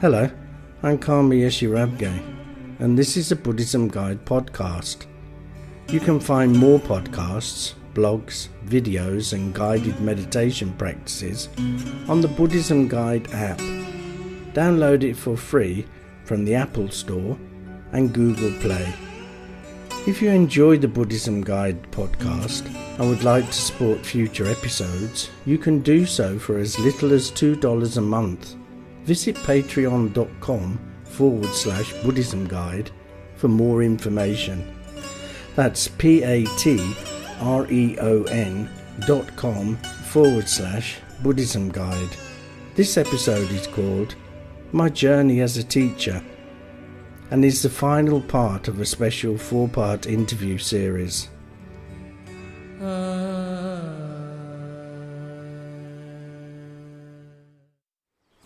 Hello, I'm Karma Yeshe Rabgye, and this is a Buddhism Guide podcast. You can find more podcasts, blogs, videos and guided meditation practices on the Buddhism Guide app. Download it for free from the Apple Store and Google Play. If you enjoy the Buddhism Guide podcast and would like to support future episodes, you can do so for as little as $2 a month. Visit patreon.com/Buddhism Guide for more information. That's patreon.com/Buddhism Guide. This episode is called My Journey as a Teacher and is the final part of a special 4-part interview series.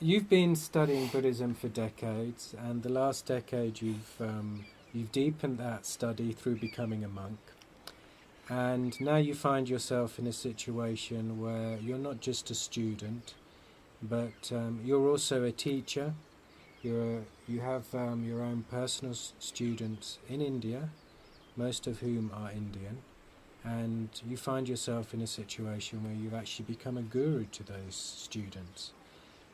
You've been studying Buddhism for decades, and the last decade you've deepened that study through becoming a monk. And now you find yourself in a situation where you're not just a student, but you're also a teacher. You have your own personal students in India, most of whom are Indian, and you find yourself in a situation where you've actually become a guru to those students.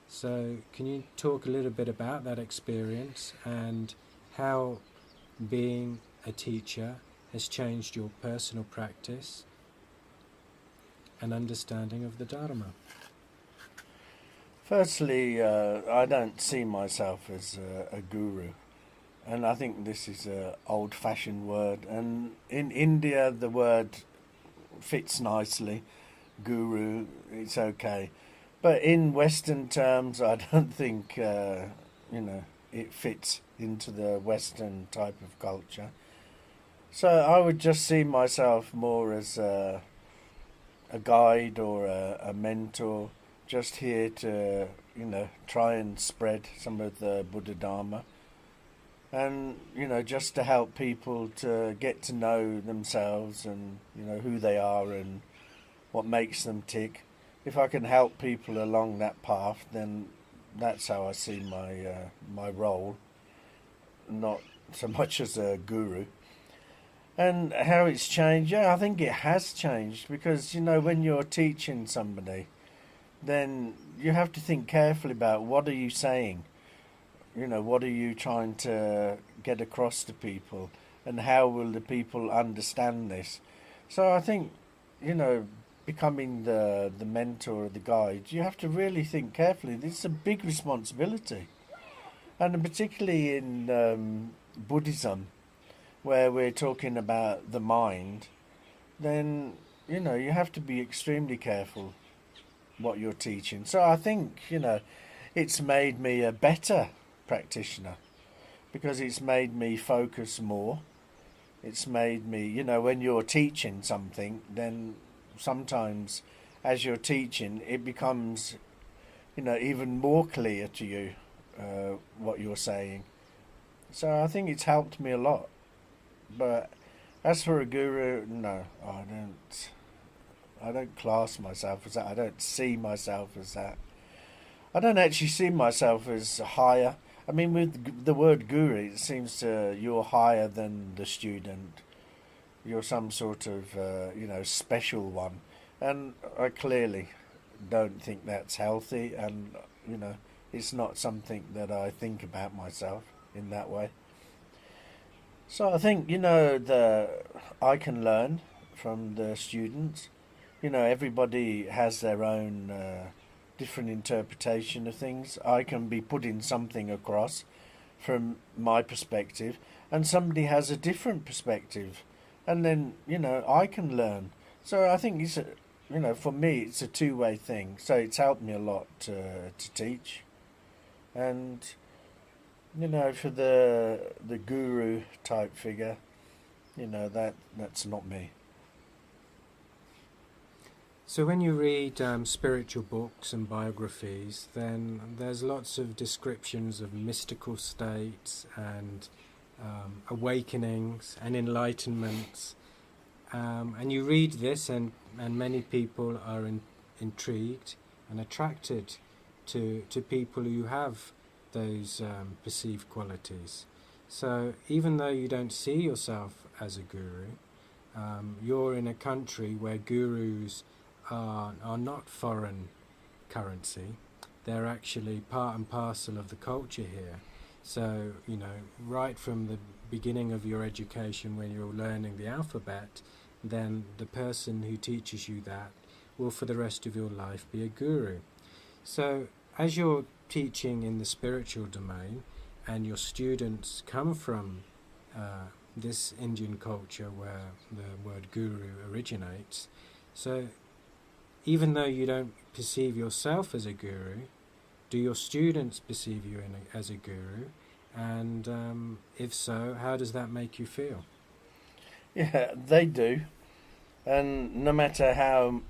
So can you talk a little bit about that experience and how being a teacher has changed your personal practice and understanding of the Dharma? Firstly, I don't see myself as a guru, and I think this is an old-fashioned word, and in India the word fits nicely, guru, it's okay. But in Western terms, I don't think, it fits into the Western type of culture. So I would just see myself more as a guide or a mentor, just here to, try and spread some of the Buddha Dharma. And, just to help people to get to know themselves and, who they are and what makes them tick. If I can help people along that path, then that's how I see my role, not so much as a guru. And how it's changed, I think it has changed because, when you're teaching somebody, then you have to think carefully about what are you saying, what are you trying to get across to people and how will the people understand this. So I think, becoming the mentor or the guide, you have to really think carefully. This is a big responsibility. And particularly in Buddhism, where we're talking about the mind, then, you have to be extremely careful what you're teaching. So I think, it's made me a better practitioner because it's made me focus more. It's made me, when you're teaching something, then sometimes as you're teaching it becomes even more clear to you what you're saying. So I think it's helped me a lot. But as for a guru, no, I don't class myself as that. I don't see myself as that. I don't actually see myself as higher. I mean, with the word guru, it seems you're higher than the student. You're some sort of, special one. And I clearly don't think that's healthy. And, it's not something that I think about myself in that way. So I think, I can learn from the students. Everybody has their own different interpretation of things. I can be putting something across from my perspective, and somebody has a different perspective. And then, I can learn. So I think it's, for me, it's a two-way thing. So it's helped me a lot to teach. And, for the guru type figure, that's not me. So when you read spiritual books and biographies, then there's lots of descriptions of mystical states and awakenings and enlightenments. And you read this and many people are intrigued and attracted to people who have those perceived qualities. So even though you don't see yourself as a guru, you're in a country where gurus are not foreign currency. They're actually part and parcel of the culture here. So, right from the beginning of your education when you're learning the alphabet, then the person who teaches you that will for the rest of your life be a guru. So as you're teaching in the spiritual domain and your students come from this Indian culture where the word guru originates, so even though you don't perceive yourself as a guru, do your students perceive you as a guru? And if so, how does that make you feel? Yeah, they do. And no matter how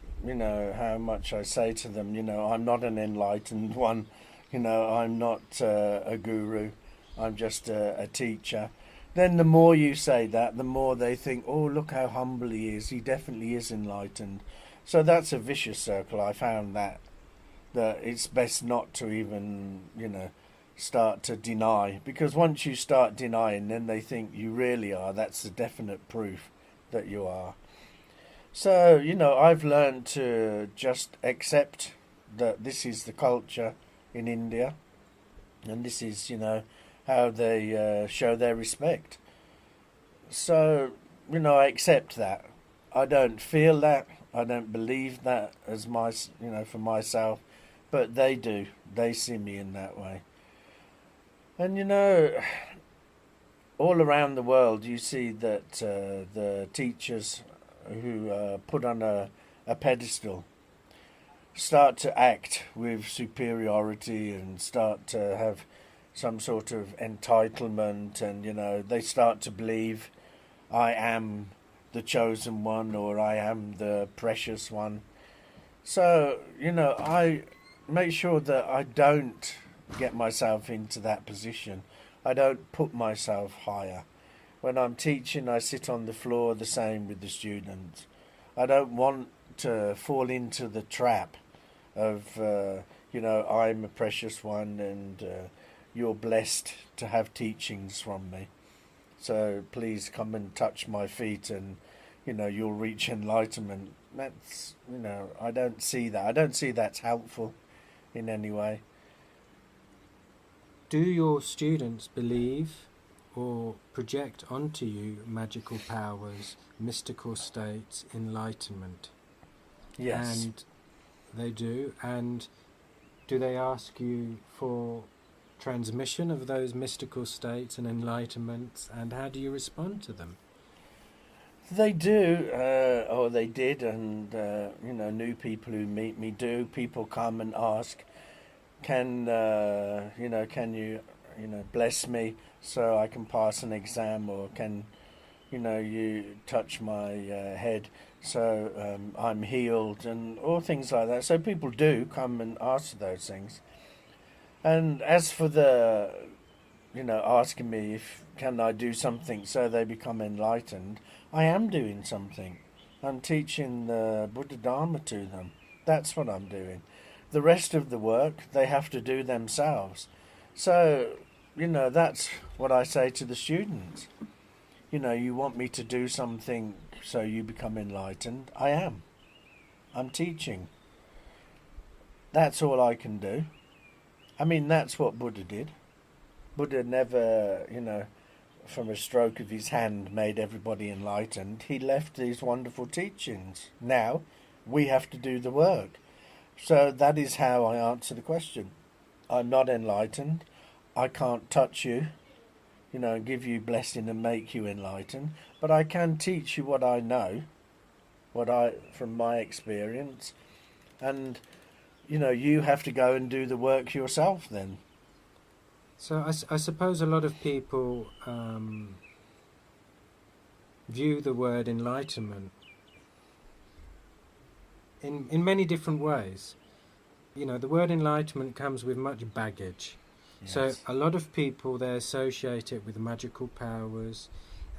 much I say to them, I'm not an enlightened one, I'm not a guru, I'm just a teacher. Then the more you say that, the more they think, oh, look how humble he is, he definitely is enlightened. So that's a vicious circle. I found that it's best not to even, start to deny. Because once you start denying, then they think you really are. That's the definite proof that you are. So, I've learned to just accept that this is the culture in India. And this is, how they show their respect. So, I accept that. I don't feel that. I don't believe that as for myself, but they do. They see me in that way. And all around the world you see that the teachers who are put on a pedestal start to act with superiority and start to have some sort of entitlement, and they start to believe I am the chosen one, or I am the precious one. So, I make sure that I don't get myself into that position. I don't put myself higher. When I'm teaching, I sit on the floor the same with the students. I don't want to fall into the trap of, I'm a precious one and you're blessed to have teachings from me. So please come and touch my feet and, you'll reach enlightenment. That's, I don't see that. I don't see that's helpful in any way. Do your students believe or project onto you magical powers, mystical states, enlightenment? Yes. And they do. And do they ask you for transmission of those mystical states and enlightenments, and how do you respond to them? They do, or they did, and new people who meet me do. People come and ask, can you bless me so I can pass an exam, or can you touch my head so I'm healed, and all things like that. So people do come and ask those things. And as for the asking me if can I do something so they become enlightened, I am doing something. I'm teaching the Buddha Dharma to them. That's what I'm doing. The rest of the work they have to do themselves. So, that's what I say to the students. You want me to do something so you become enlightened? I am. I'm teaching. That's all I can do. I mean, that's what Buddha did. Buddha never, from a stroke of his hand made everybody enlightened. He left these wonderful teachings. Now, we have to do the work. So that is how I answer the question. I'm not enlightened. I can't touch you, give you blessing and make you enlightened. But I can teach you what I know, from my experience. And, you have to go and do the work yourself then. So I suppose a lot of people view the word enlightenment in many different ways. The word enlightenment comes with much baggage. Yes. So a lot of people, they associate it with magical powers,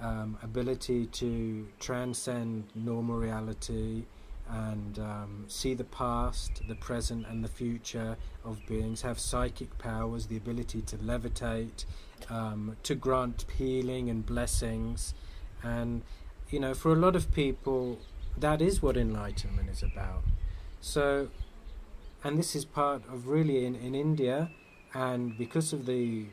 ability to transcend normal reality and see the past, the present, and the future of beings, have psychic powers, the ability to levitate, to grant healing and blessings. And, for a lot of people, that is what enlightenment is about. So, and this is part of really in India, and because of the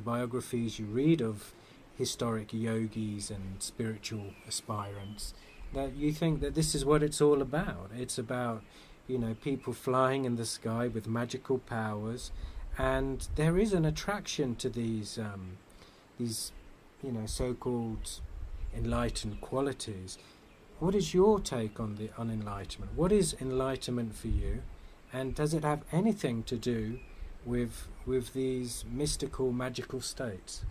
biographies you read of historic yogis and spiritual aspirants, that you think that this is what it's all about. It's about, people flying in the sky with magical powers, and there is an attraction to these so-called enlightened qualities. What is your take on enlightenment? What is enlightenment for you, and does it have anything to do with these mystical, magical states?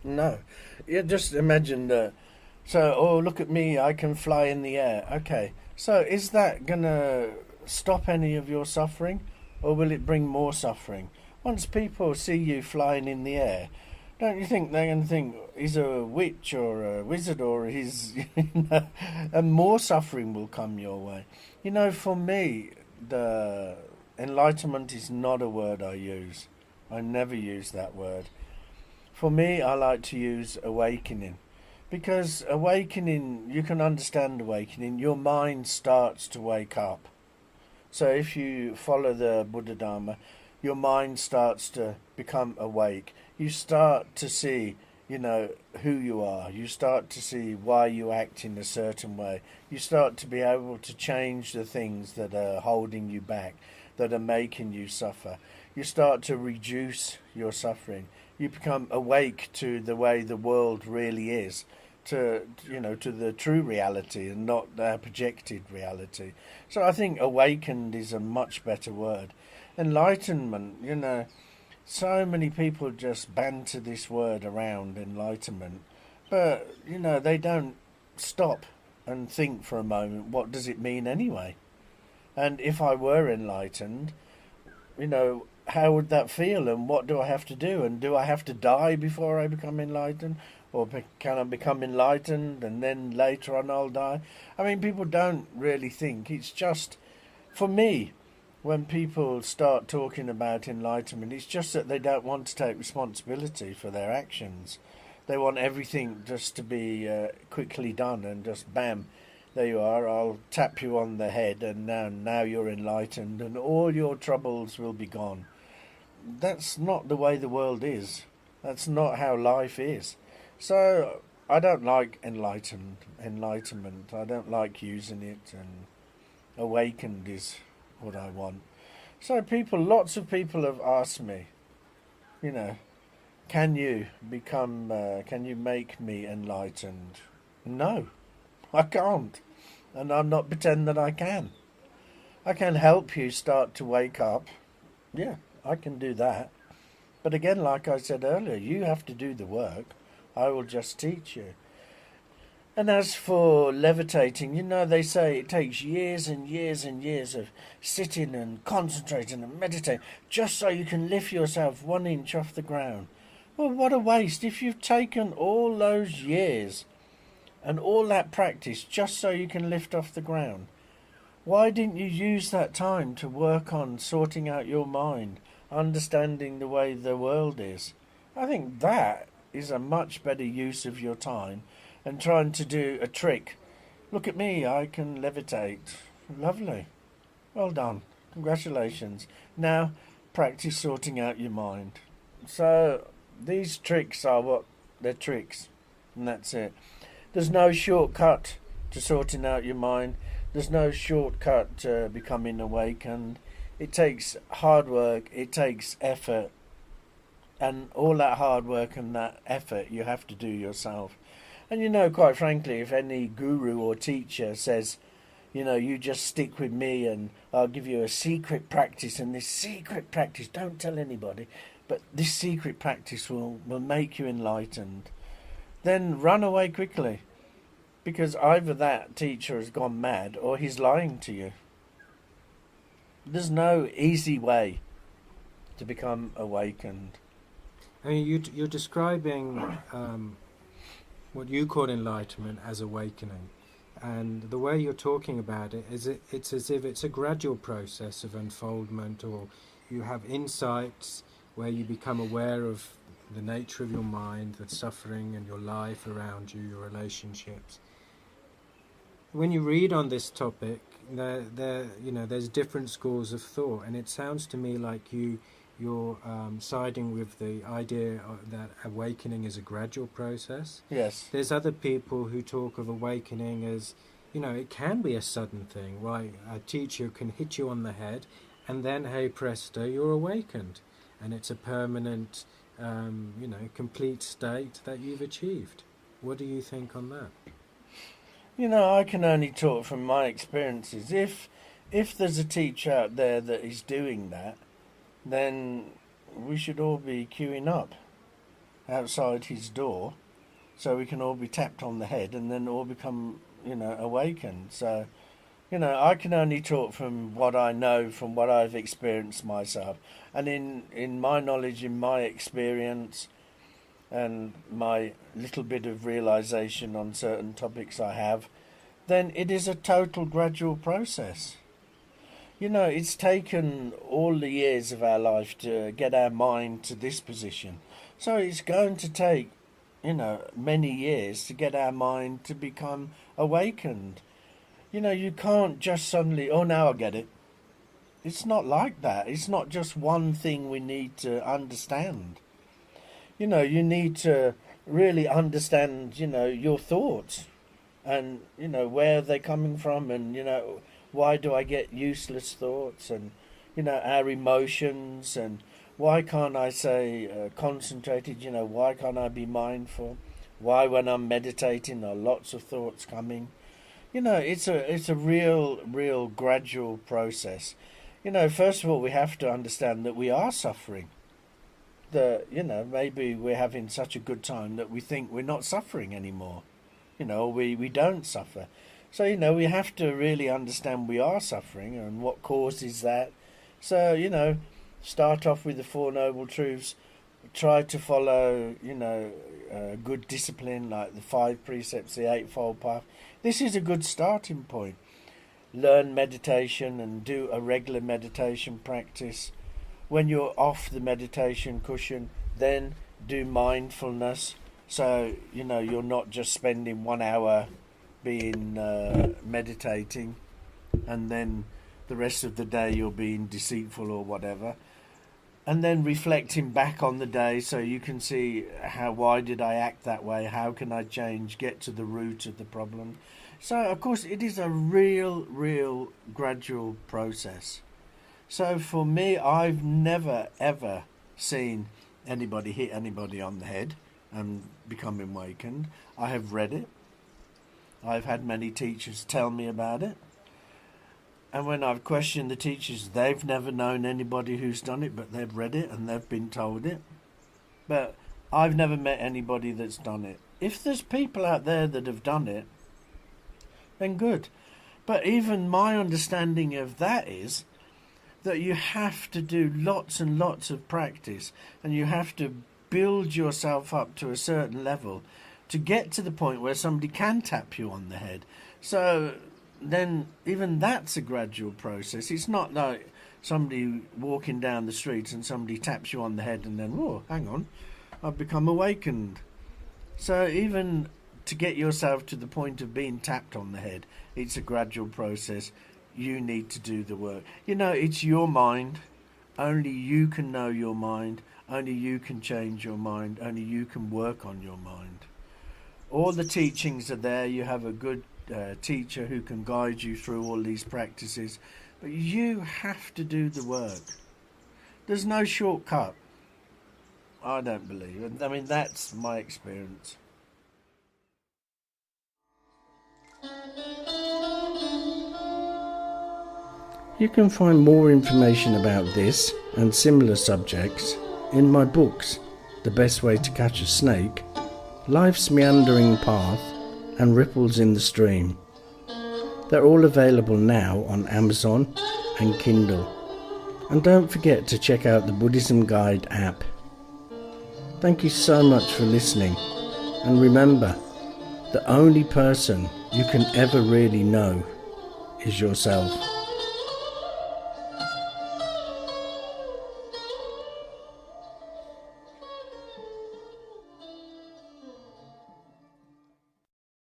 No. You just imagine that. So, look at me, I can fly in the air. Okay. So, is that going to stop any of your suffering, or will it bring more suffering? Once people see you flying in the air, don't you think they're going to think he's a witch or a wizard, or he's, and more suffering will come your way? For me, the enlightenment is not a word I use. I never use that word. For me, I like to use awakening. Because awakening, you can understand awakening, your mind starts to wake up. So if you follow the Buddha Dharma, your mind starts to become awake. You start to see, who you are. You start to see why you act in a certain way. You start to be able to change the things that are holding you back, that are making you suffer. You start to reduce your suffering. You become awake to the way the world really is, to the true reality and not the projected reality. So I think awakened is a much better word. Enlightenment, so many people just banter this word around, enlightenment, but they don't stop and think for a moment, what does it mean anyway? And if I were enlightened, how would that feel, and what do I have to do, and do I have to die before I become enlightened, or can I become enlightened and then later on I'll die? I mean, people don't really think. It's just, for me, when people start talking about enlightenment, it's just that they don't want to take responsibility for their actions. They want everything just to be quickly done, and just bam, there you are, I'll tap you on the head, and now you're enlightened and all your troubles will be gone. That's not the way the world is. That's not how life is. So I don't like enlightenment. I don't like using it, and awakened is what I want. So lots of people have asked me, can you make me enlightened? No, I can't. And I'm not pretending that I can. I can help you start to wake up. Yeah, I can do that. But again, like I said earlier, you have to do the work. I will just teach you. And as for levitating, they say it takes years and years and years of sitting and concentrating and meditating just so you can lift yourself 1 inch off the ground. Well, what a waste. If you've taken all those years and all that practice just so you can lift off the ground, why didn't you use that time to work on sorting out your mind, understanding the way the world is? I think that is a much better use of your time than trying to do a trick. Look at me, I can levitate. Lovely. Well done. Congratulations. Now practice sorting out your mind. So these tricks are what they're tricks, and that's it. There's no shortcut to sorting out your mind. There's no shortcut to becoming awakened. It takes hard work, it takes effort, and all that hard work and that effort you have to do yourself. And quite frankly, if any guru or teacher says, you just stick with me and I'll give you a secret practice, and this secret practice, don't tell anybody, but this secret practice will make you enlightened, then run away quickly. Because either that teacher has gone mad or he's lying to you. There's no easy way to become awakened. I mean, you're describing what you call enlightenment as awakening. And the way you're talking about it is it's as if it's a gradual process of unfoldment, or you have insights where you become aware of the nature of your mind, the suffering and your life around you, your relationships. When you read on this topic, there's different schools of thought, and it sounds to me like you're siding with the idea that awakening is a gradual process. Yes. There's other people who talk of awakening as, it can be a sudden thing, right? A teacher can hit you on the head, and then, hey presto, you're awakened. And it's a permanent, complete state that you've achieved. What do you think on that? I can only talk from my experiences. If there's a teacher out there that is doing that, then we should all be queuing up outside his door so we can all be tapped on the head and then all become, awakened. So, I can only talk from what I know, from what I've experienced myself. And in my knowledge, in my experience, and my little bit of realization on certain topics I have, then it is a total gradual process. It's taken all the years of our life to get our mind to this position. So it's going to take, many years to get our mind to become awakened. You can't just suddenly, oh, now I get it. It's not like that. It's not just one thing we need to understand. You need to really understand, your thoughts and, where they're coming from, and, why do I get useless thoughts, and, our emotions, and why can't I say concentrated, why can't I be mindful? Why when I'm meditating are lots of thoughts coming? It's a real gradual process. First of all, we have to understand that we are suffering. That, maybe we're having such a good time that we think we're not suffering anymore. We don't suffer. So, we have to really understand we are suffering and what causes that. So, start off with the Four Noble Truths. Try to follow, good discipline like the 5 precepts, the Eightfold Path. This is a good starting point. Learn meditation and do a regular meditation practice. When you're off the meditation cushion, then do mindfulness. So, you're not just spending 1 hour being meditating, and then the rest of the day you're being deceitful or whatever. And then reflecting back on the day so you can see why did I act that way? How can I change? Get to the root of the problem. So, of course, it is a real gradual process. So for me, I've never, ever seen anybody hit anybody on the head and become awakened. I have read it. I've had many teachers tell me about it. And when I've questioned the teachers, they've never known anybody who's done it, but they've read it and they've been told it. But I've never met anybody that's done it. If there's people out there that have done it, then good. But even my understanding of that is that you have to do lots and lots of practice, and you have to build yourself up to a certain level to get to the point where somebody can tap you on the head. So then even that's a gradual process. It's not like somebody walking down the street and somebody taps you on the head and then, whoa, hang on, I've become awakened. So even to get yourself to the point of being tapped on the head, it's a gradual process. You need to do the work. It's your mind. Only you can know your mind. Only you can change your mind. Only you can work on your mind. All the teachings are there. You have a good teacher who can guide you through all these practices. But you have to do the work. There's no shortcut. I don't believe. I mean, that's my experience. You can find more information about this and similar subjects in my books, The Best Way to Catch a Snake, Life's Meandering Path, and Ripples in the Stream. They're all available now on Amazon and Kindle. And don't forget to check out the Buddhism Guide app. Thank you so much for listening, and remember, the only person you can ever really know is yourself.